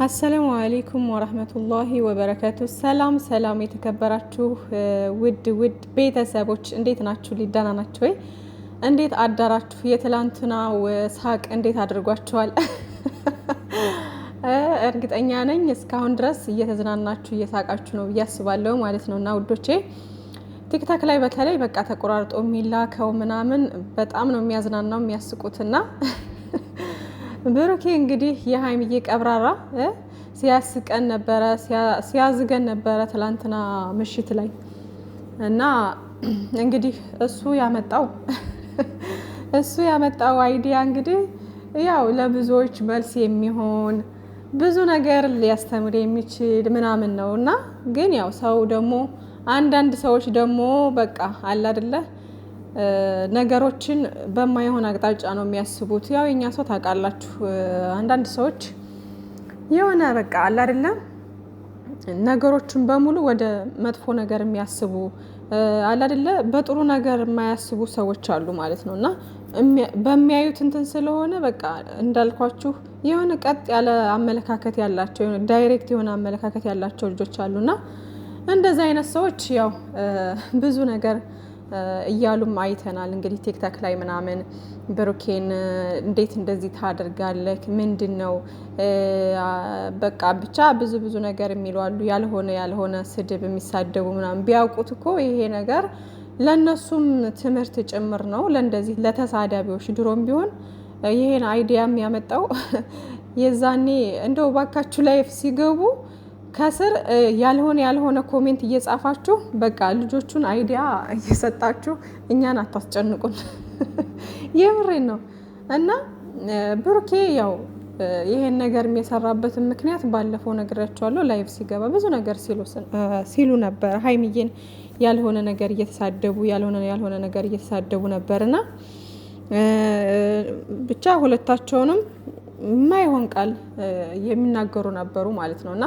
አሰላሙ አለይኩም ወራህመቱላሂ ወበረካቱ። ሰላም የተከበራችሁ ውድ ቤተሰቦች እንዴት ናችሁ? ሊዳና ናችሁ ወይ? እንዴት አዳራችሁ? የትላንትናው ሳቅ እንዴት አድርጓችኋል? እርግጠኛ ነኝ እስካሁን ድረስ እየተዝናናችሁ እየሳቃችሁ ነው ብዬ አስባለሁ ማለት ነውና ውዶቼ ቲክታክ ላይ በተለይ በቃ ተቆራርጦ የሚላከው ምናምን በጣም ነው የሚያዝናናው የሚያስቁትና ብሩኬ እንግዲህ የሀይሚዬ ቀብራራ ሲያስቀን ነበረ ሲያዝገን ነበረ ትላንትና ምሽት ላይ እና እንግዲህ እሱ ያመጣው አይዲያ እንግዲህ ያው ለብዙዎች መልስ የሚሆን ብዙ ነገር ሊያስተምር የሚችል ምናምን ነው እና ግን ያው ሰው ደግሞ አንዳንድ ሰዎች ደግሞ በቃ አለ አይደለ ነገሮችን በማይሆን አቅጣጫ ነው የሚያስቡት። ያው የኛ ሰው ታውቃላችሁ አንዳንድ ሰዎች የሆነ በቃ አለ አይደለ ነገሮችን በሙሉ ወደ መጥፎ ነገር የሚያስቡ አለ አይደለ በጥሩ ነገር የማያስቡ ሰዎች አሉ ማለት ነውና በሚያዩት እንትን ስለሆነ በቃ እንዳልኳችሁ የሆነ ቀጥ ያለ አመለካከት ያላቸው የሆነ ዳይሬክት የሆነ አመለካከት ያላቸው ልጆች አሉና እንደዛ አይነት ሰዎች ያው ብዙ ነገር እያሉም አይተናል። እንግዲህ ቲክታክ ላይ ምናምን ብሩኬን እንዴት እንደዚህ ታደርጋለህ? ምንድነው? በቃ ብቻ ብዙ ነገር የሚሉ አሉ። ያልሆነ ስድብ የሚሳደቡ ምናምን ቢያውቁት እኮ ይሄ ነገር ለነሱም ትምህርት ጭምር ነው። ለእንደዚህ ለተሳዳቢዎች ድሮም ቢሆን ይሄን አይዲያ የሚያመጣው የዛኔ እንደው ባካችሁ ላይፍ ሲገቡ ከስር ያልሆነ ኮሜንት እየጻፋችሁ በቃ ልጆቹን አይዲያ እየሰጣችሁ እኛን አታስጨንቁን። የምሬን ነው። እና ብሩኬ ያው ይሄን ነገር የሚሰራበትን ምክንያት ባለፈው ነግሬያቸዋለሁ። ላይቭ ሲገባ ብዙ ነገር ሲሉ ነበር። ሀይሚዬን ያልሆነ ነገር እየተሳደቡ ያልሆነ ነገር እየተሳደቡ ነበርና ብቻ ሁለታቸውንም የማይሆን ቃል የሚናገሩ ነበሩ ማለት ነውና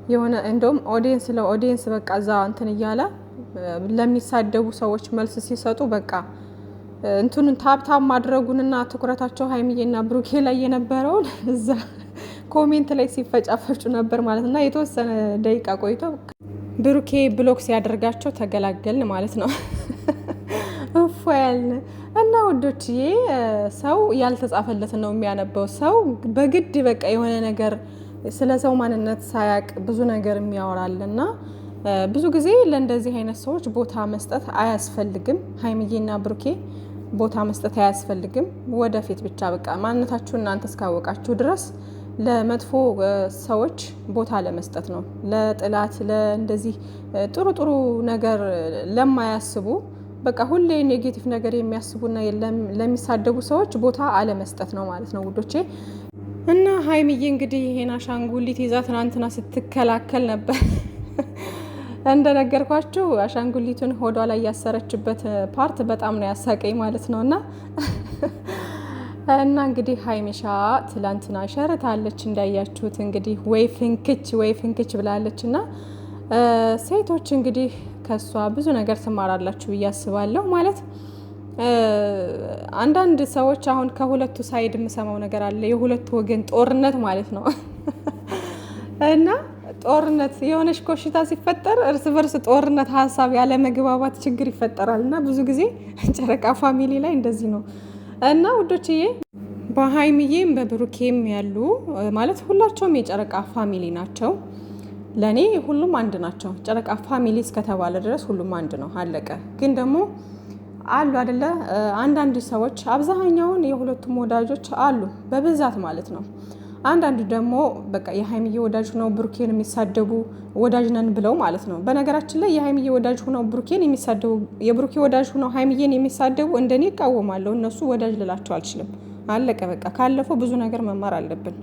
የሆነ እንደውም ኦዲየንስ በቃ እዛ እንትን እያለ ለሚሳደቡ ሰዎች መልስ ሲሰጡ በቃ እንትኑን ታብታብ ማድረጉንና ትኩረታቸው ሀይሚዬና ብሩኬ ላይ የነበረውን እዛ ኮሜንት ላይ ሲፈጫፈጩ ነበር ማለትና የተወሰነ ደቂቃ ቆይቶ ብሩኬ ብሎክ ሲያደርጋቸው ተገላገልን ማለት ነው። እፎያል እና ውዶችዬ ሰው ያልተጻፈለት ነው የሚያነበው። ሰው በግድ በቃ የሆነ ነገር ስለ ሰው ማንነት ሳያቅ ብዙ ነገር የሚያወራልና ብዙ ጊዜ ለእንደዚህ አይነት ሰዎች ቦታ መስጠት አያስፈልግም። ሀይሚዬና ብሩኬ ቦታ መስጠት አያስፈልግም። ወደፊት ብቻ በቃ ማንነታችሁ እናንተ እስካወቃችሁ ድረስ ለመጥፎ ሰዎች ቦታ ለመስጠት ነው። ለጥላት ለእንደዚህ ጥሩ ነገር ለማያስቡ በቃ ሁሌ ኔጌቲቭ ነገር የሚያስቡና ለሚሳደቡ ሰዎች ቦታ አለመስጠት ነው ማለት ነው ውዶቼ። እና ሀይሚዬ እንግዲህ ይሄን አሻንጉሊት ይዛ ትናንትና ስትከላከል ነበር። እንደነገርኳችሁ አሻንጉሊቱን ሆዷ ላይ ያሰረችበት ፓርት በጣም ነው ያሳቀኝ ማለት ነውና እና እንግዲህ ሀይሚሻ ትላንትና ሸርታለች እንዳያችሁት እንግዲህ ወይ ፍንክች ብላለችና ሴቶች እንግዲህ ከሷ ብዙ ነገር ትማራላችሁ ብዬ አስባለሁ ማለት አንዳንድ ሰዎች አሁን ከሁለቱ ሳይድ የምሰማው ነገር አለ። የሁለቱ ወገን ጦርነት ማለት ነው። እና ጦርነት የሆነች ኮሽታ ሲፈጠር እርስ በርስ ጦርነት፣ ሀሳብ ያለ መግባባት ችግር ይፈጠራል። እና ብዙ ጊዜ ጨረቃ ፋሚሊ ላይ እንደዚህ ነው። እና ውዶችዬ በሀይሚዬም በብሩኬም ያሉ ማለት ሁላቸውም የጨረቃ ፋሚሊ ናቸው። ለእኔ ሁሉም አንድ ናቸው። ጨረቃ ፋሚሊ እስከተባለ ድረስ ሁሉም አንድ ነው፣ አለቀ። ግን ደግሞ አሉ አይደለ አንዳንድ ሰዎች አብዛኛውን የሁለቱም ወዳጆች አሉ በብዛት ማለት ነው። አንዳንዱ ደግሞ በቃ የሀይሚዬ ወዳጅ ሆነው ብሩኬን የሚሳደቡ ወዳጅ ነን ብለው ማለት ነው። በነገራችን ላይ የሀይሚዬ ወዳጅ ሆነው ብሩኬን የሚሳደቡ የብሩኬ ወዳጅ ሆነው ሀይሚዬን የሚሳደቡ እንደኔ ይቃወማለሁ። እነሱ ወዳጅ ልላቸው አልችልም። አለቀ በቃ። ካለፈው ብዙ ነገር መማር አለብን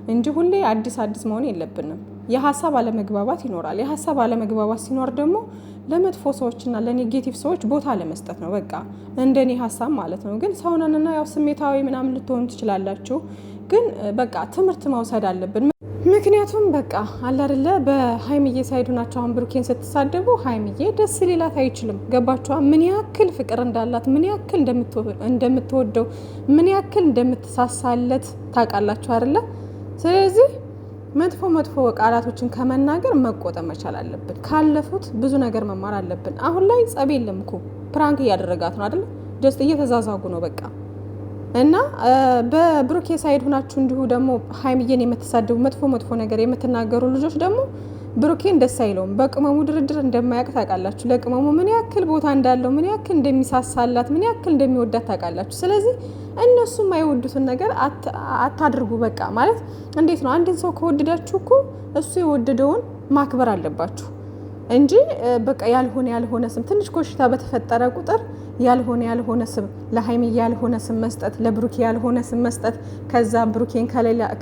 እንጂ ሁሌ አዲስ መሆን የለብንም። የሀሳብ አለመግባባት ይኖራል። የሀሳብ አለመግባባት ሲኖር ደግሞ ለመጥፎ ሰዎችና ለኔጌቲቭ ሰዎች ቦታ ለመስጠት ነው በቃ እንደኔ ሀሳብ ማለት ነው። ግን ሰውነንና ያው ስሜታዊ ምናምን ልትሆኑ ትችላላችሁ። ግን በቃ ትምህርት መውሰድ አለብን። ምክንያቱም በቃ አለ አይደለ በሀይሚዬ ሳይዱ ናቸው። አሁን ብሩኬን ስትሳደቡ ሀይሚዬ ደስ ሊላት አይችልም። ገባችኋ? ምን ያክል ፍቅር እንዳላት፣ ምን ያክል እንደምትወደው፣ ምን ያክል እንደምትሳሳለት ታውቃላችሁ አይደለ? ስለዚህ መጥፎ ቃላቶችን ከመናገር መቆጠብ መቻል አለብን። ካለፉት ብዙ ነገር መማር አለብን። አሁን ላይ ጸብ የለም እኮ ፕራንክ እያደረጋት ነው አይደል? ጀስት እየተዛዛጉ ነው በቃ። እና በብሩኬ ሳይድ ሆናችሁ እንዲሁ ደግሞ ሀይሚዬን የምትሳደቡ መጥፎ ነገር የምትናገሩ ልጆች ደግሞ ብሩኬን ደስ አይለውም። በቅመሙ ድርድር እንደማያውቅ ታውቃላችሁ። ለቅመሙ ምን ያክል ቦታ እንዳለው፣ ምን ያክል እንደሚሳሳላት፣ ምን ያክል እንደሚወዳት ታውቃላችሁ። ስለዚህ እነሱ የማይወዱትን ነገር አታድርጉ። በቃ ማለት እንዴት ነው? አንድን ሰው ከወደዳችሁ እኮ እሱ የወደደውን ማክበር አለባችሁ እንጂ በቃ ያልሆነ ስም ትንሽ ኮሽታ በተፈጠረ ቁጥር ያልሆነ ስም ለሀይሚዬ ያልሆነ ስም መስጠት፣ ለብሩኬ ያልሆነ ስም መስጠት፣ ከዛ ብሩኬን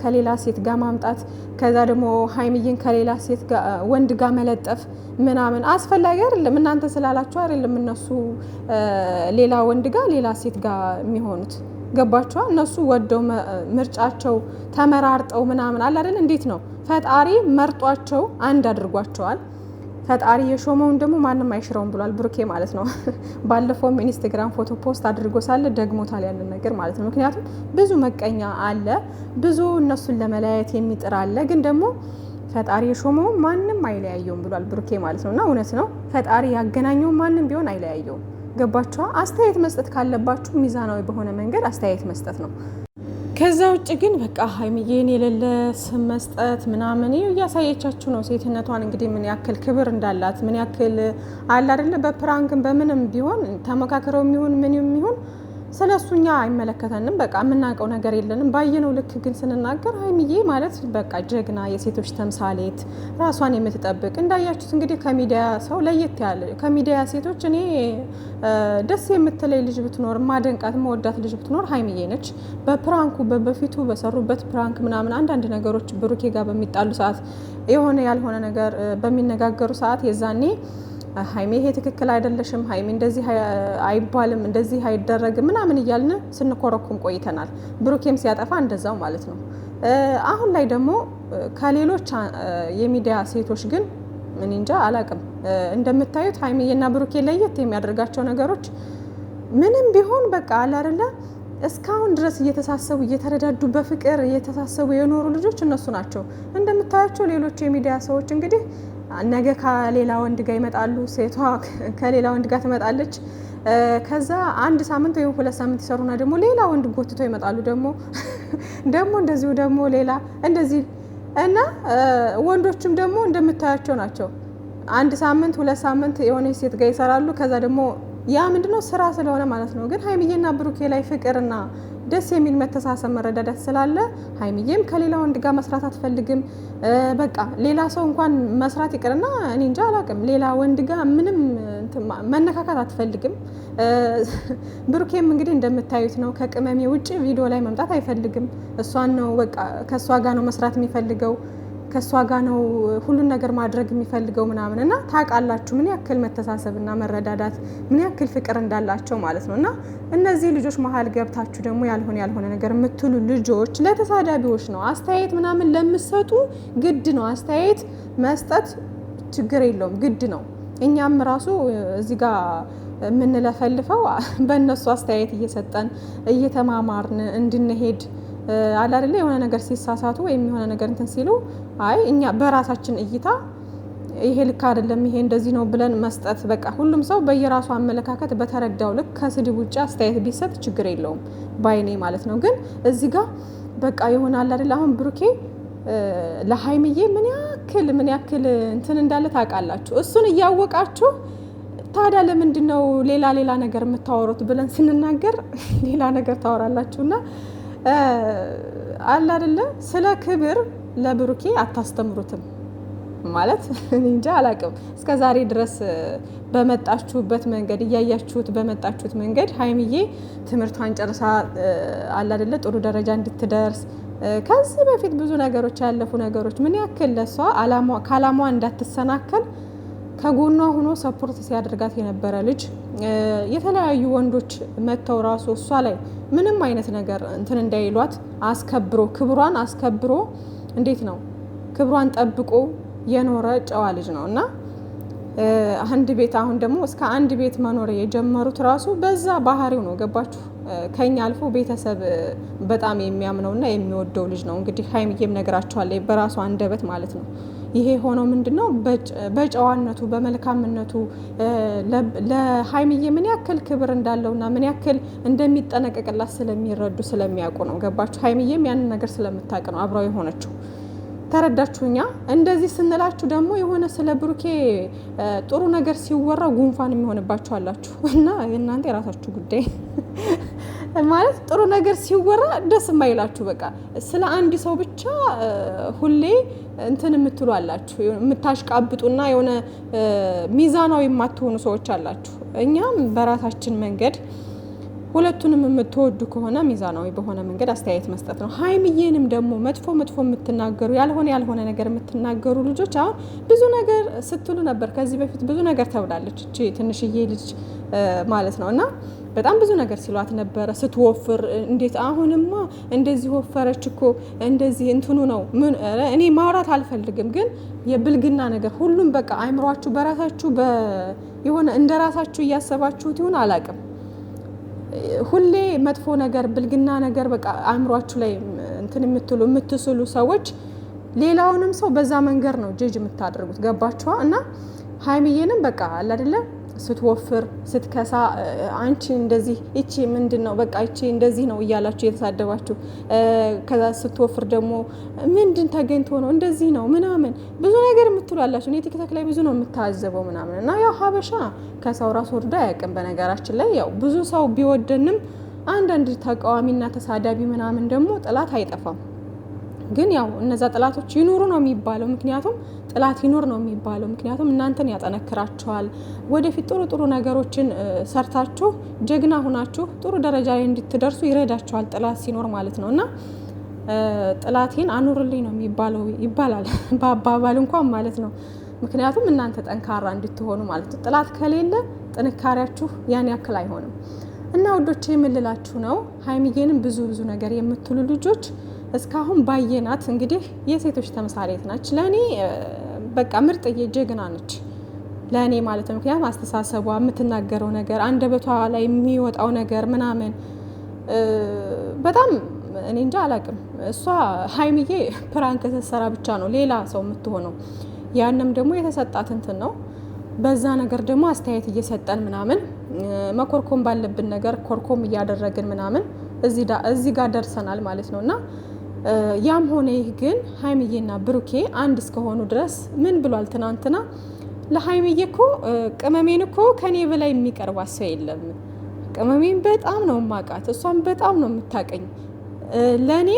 ከሌላ ሴት ጋር ማምጣት፣ ከዛ ደግሞ ሀይሚዬን ከሌላ ሴት ጋር ወንድ ጋር መለጠፍ ምናምን አስፈላጊ አይደለም። እናንተ ስላላችሁ አይደለም እነሱ ሌላ ወንድ ጋር ሌላ ሴት ጋር የሚሆኑት። ገባችኋ? እነሱ ወደው ምርጫቸው ተመራርጠው ምናምን አለ አይደል? እንዴት ነው ፈጣሪ መርጧቸው አንድ አድርጓቸዋል። ፈጣሪ የሾመውን ደግሞ ማንም አይሽረውም ብሏል ብሩኬ ማለት ነው። ባለፈውም ኢንስታግራም ፎቶ ፖስት አድርጎ ሳለ ደግሞታል ያንን ነገር ማለት ነው። ምክንያቱም ብዙ መቀኛ አለ፣ ብዙ እነሱን ለመለያየት የሚጥር አለ። ግን ደግሞ ፈጣሪ የሾመውን ማንም አይለያየውም ብሏል ብሩኬ ማለት ነው። እና እውነት ነው፣ ፈጣሪ ያገናኘው ማንም ቢሆን አይለያየውም። ገባችኋ? አስተያየት መስጠት ካለባችሁ ሚዛናዊ በሆነ መንገድ አስተያየት መስጠት ነው። ከዛ ውጭ ግን በቃ ሀይሚዬን የሌለ ስም መስጠት ምናምን እያሳየቻችሁ ነው ሴትነቷን። እንግዲህ ምን ያክል ክብር እንዳላት ምን ያክል አለ አይደለ? በፕራንክም በምንም ቢሆን ተመካክረው የሚሆን ምን የሚሆን ስለ እሱኛ አይመለከተንም። በቃ የምናውቀው ነገር የለንም። ባየነው ልክ ግን ስንናገር ሀይሚዬ ማለት በቃ ጀግና፣ የሴቶች ተምሳሌት፣ ራሷን የምትጠብቅ እንዳያችሁት እንግዲህ ከሚዲያ ሰው ለየት ያለ ከሚዲያ ሴቶች እኔ ደስ የምትለይ ልጅ ብትኖር ማደንቃት መወዳት ልጅ ብትኖር ሀይሚዬ ነች። በፕራንኩ በፊቱ በሰሩበት ፕራንክ ምናምን አንዳንድ ነገሮች ብሩኬ ጋር በሚጣሉ ሰዓት የሆነ ያልሆነ ነገር በሚነጋገሩ ሰዓት የዛኔ ሀይሜ ይሄ ትክክል አይደለሽም፣ ሀይሜ እንደዚህ አይባልም፣ እንደዚህ አይደረግም ምናምን እያልን ስንኮረኩም ቆይተናል። ብሩኬም ሲያጠፋ እንደዛው ማለት ነው። አሁን ላይ ደግሞ ከሌሎች የሚዲያ ሴቶች ግን ምን እንጃ አላቅም። እንደምታዩት ሀይሜና ብሩኬ ለየት የሚያደርጋቸው ነገሮች ምንም ቢሆን በቃ አለ አይደለ እስካሁን ድረስ እየተሳሰቡ እየተረዳዱ በፍቅር እየተሳሰቡ የኖሩ ልጆች እነሱ ናቸው። እንደምታያቸው ሌሎች የሚዲያ ሰዎች እንግዲህ ነገ ከሌላ ወንድ ጋር ይመጣሉ፣ ሴቷ ከሌላ ወንድ ጋር ትመጣለች። ከዛ አንድ ሳምንት ወይም 2 ሳምንት ይሰሩና ደግሞ ሌላ ወንድ ጎትተው ይመጣሉ። ደግሞ እንደዚሁ ደግሞ ሌላ እንደዚህ እና ወንዶችም ደግሞ እንደምታያቸው ናቸው። 1 ሳምንት 2 ሳምንት የሆነ ሴት ጋር ይሰራሉ። ከዛ ደግሞ ያ ምንድነው ስራ ስለሆነ ማለት ነው። ግን ሀይሚዬና ብሩኬ ላይ ፍቅርና ደስ የሚል መተሳሰብ መረዳዳት ስላለ ሀይሚዬም ከሌላ ወንድ ጋር መስራት አትፈልግም። በቃ ሌላ ሰው እንኳን መስራት ይቅርና እኔ እንጃ አላውቅም፣ ሌላ ወንድ ጋር ምንም መነካካት አትፈልግም። ብሩኬም እንግዲህ እንደምታዩት ነው፣ ከቅመሜ ውጭ ቪዲዮ ላይ መምጣት አይፈልግም። እሷን ነው በቃ ከእሷ ጋር ነው መስራት የሚፈልገው፣ ከእሷ ጋር ነው ሁሉን ነገር ማድረግ የሚፈልገው ምናምን እና ታውቃላችሁ ምን ያክል መተሳሰብና መረዳዳት ምን ያክል ፍቅር እንዳላቸው ማለት ነው። እና እነዚህ ልጆች መሀል ገብታችሁ ደግሞ ያልሆነ ነገር የምትሉ ልጆች ለተሳዳቢዎች ነው አስተያየት ምናምን ለምትሰጡ ግድ ነው አስተያየት መስጠት፣ ችግር የለውም ግድ ነው። እኛም ራሱ እዚህ ጋር የምንለፈልፈው በእነሱ አስተያየት እየሰጠን እየተማማርን እንድንሄድ አላደለ የሆነ ነገር ሲሳሳቱ ወይም የሆነ ነገር እንትን ሲሉ አይ እኛ በራሳችን እይታ ይሄ ልክ አይደለም ይሄ እንደዚህ ነው ብለን መስጠት። በቃ ሁሉም ሰው በየራሱ አመለካከት በተረዳው ልክ ከስድብ ውጭ አስተያየት ቢሰጥ ችግር የለውም ባይኔ ማለት ነው። ግን እዚህ ጋር በቃ ይሆናል አይደል አሁን ብሩኬ ለሀይሚዬ ምን ያክል እንትን እንዳለ ታውቃላችሁ። እሱን እያወቃችሁ ታዲያ ለምንድን ነው ሌላ ነገር የምታወሩት ብለን ስንናገር ሌላ ነገር ታወራላችሁና አለ አይደለ ስለ ክብር ለብሩኬ አታስተምሩትም ማለት እንጃ አላቅም። እስከ ዛሬ ድረስ በመጣችሁበት መንገድ እያያችሁት በመጣችሁት መንገድ ሀይሚዬ ትምህርቷን ጨርሳ አለ አይደለ ጥሩ ደረጃ እንድትደርስ ከዚህ በፊት ብዙ ነገሮች ያለፉ ነገሮች ምን ያክል ለሷ ከአላማዋ እንዳትሰናከል ከጎኗ ሆኖ ሰፖርት ሲያደርጋት የነበረ ልጅ የተለያዩ ወንዶች መተው ራሱ እሷ ላይ ምንም አይነት ነገር እንትን እንዳይሏት አስከብሮ ክብሯን አስከብሮ እንዴት ነው ክብሯን ጠብቆ የኖረ ጨዋ ልጅ ነው። እና አንድ ቤት አሁን ደግሞ እስከ አንድ ቤት መኖር የጀመሩት ራሱ በዛ ባህሪው ነው። ገባችሁ? ከኛ አልፎ ቤተሰብ በጣም የሚያምነውና የሚወደው ልጅ ነው። እንግዲህ ሀይሚዬም ነግራቸዋለች በራሷ አንደበት ማለት ነው። ይሄ ሆነው ምንድነው በጨዋነቱ በመልካምነቱ ለሀይሚዬ ምን ያክል ክብር እንዳለውና ምን ያክል እንደሚጠነቀቅላት ስለሚረዱ ስለሚያውቁ ነው። ገባችሁ? ሀይሚዬም ያንን ነገር ስለምታውቅ ነው አብራው የሆነችው። ተረዳችሁኛ? እንደዚህ ስንላችሁ ደግሞ የሆነ ስለ ብሩኬ ጥሩ ነገር ሲወራ ጉንፋን የሚሆንባችሁ አላችሁ እና እናንተ የራሳችሁ ጉዳይ ማለት ጥሩ ነገር ሲወራ ደስ የማይላችሁ በቃ ስለ አንድ ሰው ብቻ ሁሌ እንትን የምትሉ አላችሁ፣ የምታሽቃብጡና የሆነ ሚዛናዊ የማትሆኑ ሰዎች አላችሁ። እኛም በራሳችን መንገድ ሁለቱንም የምትወዱ ከሆነ ሚዛናዊ በሆነ መንገድ አስተያየት መስጠት ነው። ሀይሚዬንም ደግሞ መጥፎ የምትናገሩ ያልሆነ ነገር የምትናገሩ ልጆች አሁን ብዙ ነገር ስትሉ ነበር። ከዚህ በፊት ብዙ ነገር ተብላለች እቺ ትንሽዬ ልጅ ማለት ነው እና በጣም ብዙ ነገር ሲሏት ነበረ። ስትወፍር እንዴት አሁንማ እንደዚህ ወፈረች እኮ እንደዚህ እንትኑ ነው እኔ ማውራት አልፈልግም፣ ግን የብልግና ነገር ሁሉም በቃ አይምሯችሁ በራሳችሁ የሆነ እንደራሳችሁ እያሰባችሁት ይሁን አላቅም። ሁሌ መጥፎ ነገር ብልግና ነገር በቃ አእምሯችሁ ላይ እንትን የምትስሉ ሰዎች ሌላውንም ሰው በዛ መንገድ ነው ጀጅ የምታደርጉት። ገባችኋ? እና ሀይሚዬንም በቃ አለ አይደለ ስትወፍር ስትከሳ አንቺ እንደዚህ እቺ ምንድነው በቃ እቺ እንደዚህ ነው እያላችሁ የተሳደባችሁ፣ ከዛ ስትወፍር ደግሞ ምንድን ተገኝቶ ነው እንደዚህ ነው ምናምን ብዙ ነገር የምትሏላችሁ። እኔ ቲክቶክ ላይ ብዙ ነው የምታዘበው ምናምን እና ያው ሀበሻ ከሰው ራስ ወርዶ አያውቅም። በነገራችን ላይ ያው ብዙ ሰው ቢወደንም አንዳንድ ተቃዋሚና ተሳዳቢ ምናምን ደግሞ ጥላት አይጠፋም። ግን ያው እነዛ ጥላቶች ይኑሩ ነው የሚባለው። ምክንያቱም ጥላት ይኑር ነው የሚባለው ምክንያቱም እናንተን ያጠነክራችኋል። ወደፊት ጥሩ ነገሮችን ሰርታችሁ ጀግና ሁናችሁ ጥሩ ደረጃ ላይ እንድትደርሱ ይረዳችኋል ጥላት ሲኖር ማለት ነው። እና ጥላቴን አኑርልኝ ነው የሚባለው ይባላል በአባባል እንኳን ማለት ነው። ምክንያቱም እናንተ ጠንካራ እንድትሆኑ ማለት ነው። ጥላት ከሌለ ጥንካሬያችሁ ያን ያክል አይሆንም። እና ወዶቼ የምልላችሁ ነው ሀይሚዬንም ብዙ ነገር የምትሉ ልጆች እስካሁን ባየናት እንግዲህ የሴቶች ተምሳሌት ናች። ለእኔ በቃ ምርጥዬ ጀግና ነች ለእኔ ማለት ነው። ምክንያቱም አስተሳሰቧ፣ የምትናገረው ነገር፣ አንደበቷ ላይ የሚወጣው ነገር ምናምን በጣም እኔ እንጃ አላቅም። እሷ ሀይሚዬ ፕራንክ ስትሰራ ብቻ ነው ሌላ ሰው የምትሆነው። ያንም ደግሞ የተሰጣት እንትን ነው። በዛ ነገር ደግሞ አስተያየት እየሰጠን ምናምን መኮርኮም ባለብን ነገር ኮርኮም እያደረግን ምናምን እዚህ ጋር ደርሰናል ማለት ነው። እና ያም ሆነ ይህ ግን ሀይሚዬና ብሩኬ አንድ እስከሆኑ ድረስ ምን ብሏል ትናንትና? ለሀይሚዬ እኮ ቅመሜን እኮ ከኔ በላይ የሚቀርባት ሰው የለም። ቅመሜን በጣም ነው ማቃት፣ እሷን በጣም ነው የምታቀኝ። ለእኔ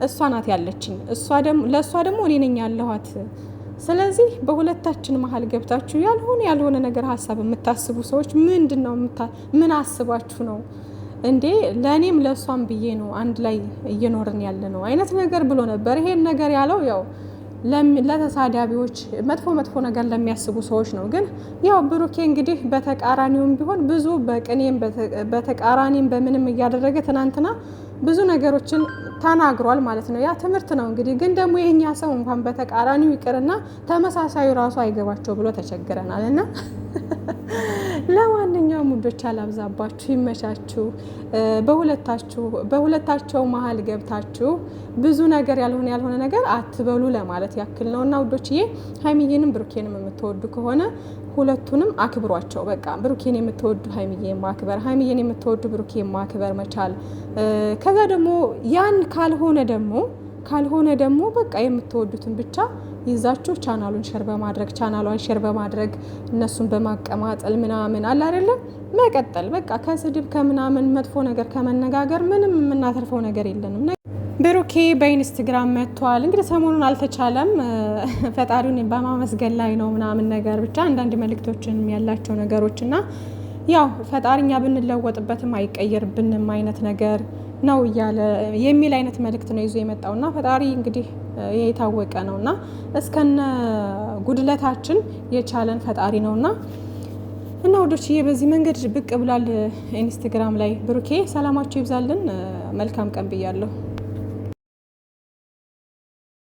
እሷ ናት ያለችኝ፣ ለእሷ ደግሞ እኔ ነኝ ያለኋት። ስለዚህ በሁለታችን መሀል ገብታችሁ ያልሆነ ነገር ሀሳብ የምታስቡ ሰዎች ምንድነው? ምን አስባችሁ ነው እንዴ? ለእኔም ለእሷም ብዬ ነው አንድ ላይ እየኖርን ያለ ነው አይነት ነገር ብሎ ነበር። ይሄን ነገር ያለው ያው ለተሳዳቢዎች መጥፎ ነገር ለሚያስቡ ሰዎች ነው። ግን ያው ብሩኬ እንግዲህ በተቃራኒውም ቢሆን ብዙ በቅኔም በተቃራኒም በምንም እያደረገ ትናንትና ብዙ ነገሮችን ተናግሯል ማለት ነው። ያ ትምህርት ነው እንግዲህ። ግን ደግሞ የኛ ሰው እንኳን በተቃራኒው ይቅርና ተመሳሳዩ ራሱ አይገባቸው ብሎ ተቸግረናል። እና ለማንኛውም ሙዶች አላብዛባችሁ፣ ይመቻችሁ። በሁለታቸው መሀል ገብታችሁ ብዙ ነገር ያልሆነ ነገር አትበሉ ለማለት ያክል ነው። እና ውዶችዬ ሀይሚዬንም ብሩኬንም የምትወዱ ከሆነ ሁለቱንም አክብሯቸው። በቃ ብሩኬን የምትወዱ ሀይሚዬን ማክበር፣ ሀይሚዬን የምትወዱ ብሩኬን ማክበር መቻል። ከዛ ደግሞ ያን ካልሆነ ደግሞ በቃ የምትወዱትን ብቻ ይዛችሁ ቻናሏን ሼር በማድረግ እነሱን በማቀማጠል ምናምን አለ አይደለ መቀጠል። በቃ ከስድብ ከምናምን መጥፎ ነገር ከመነጋገር ምንም የምናተርፈው ነገር የለንም። ብሩኬ በኢንስታግራም መጥቷል። እንግዲህ ሰሞኑን አልተቻለም፣ ፈጣሪውን በማመስገን ላይ ነው ምናምን ነገር ብቻ አንዳንድ መልእክቶችን ያላቸው ነገሮች እና ያው ፈጣሪኛ ብንለወጥበትም አይቀየርብንም አይነት ነገር ነው እያለ የሚል አይነት መልእክት ነው ይዞ የመጣውና ፈጣሪ እንግዲህ የታወቀ ነውና እስከነ ጉድለታችን የቻለን ፈጣሪ ነውና እና ወዶችዬ በዚህ መንገድ ብቅ ብሏል ኢንስታግራም ላይ ብሩኬ። ሰላማችሁ ይብዛልን። መልካም ቀን ብያለሁ።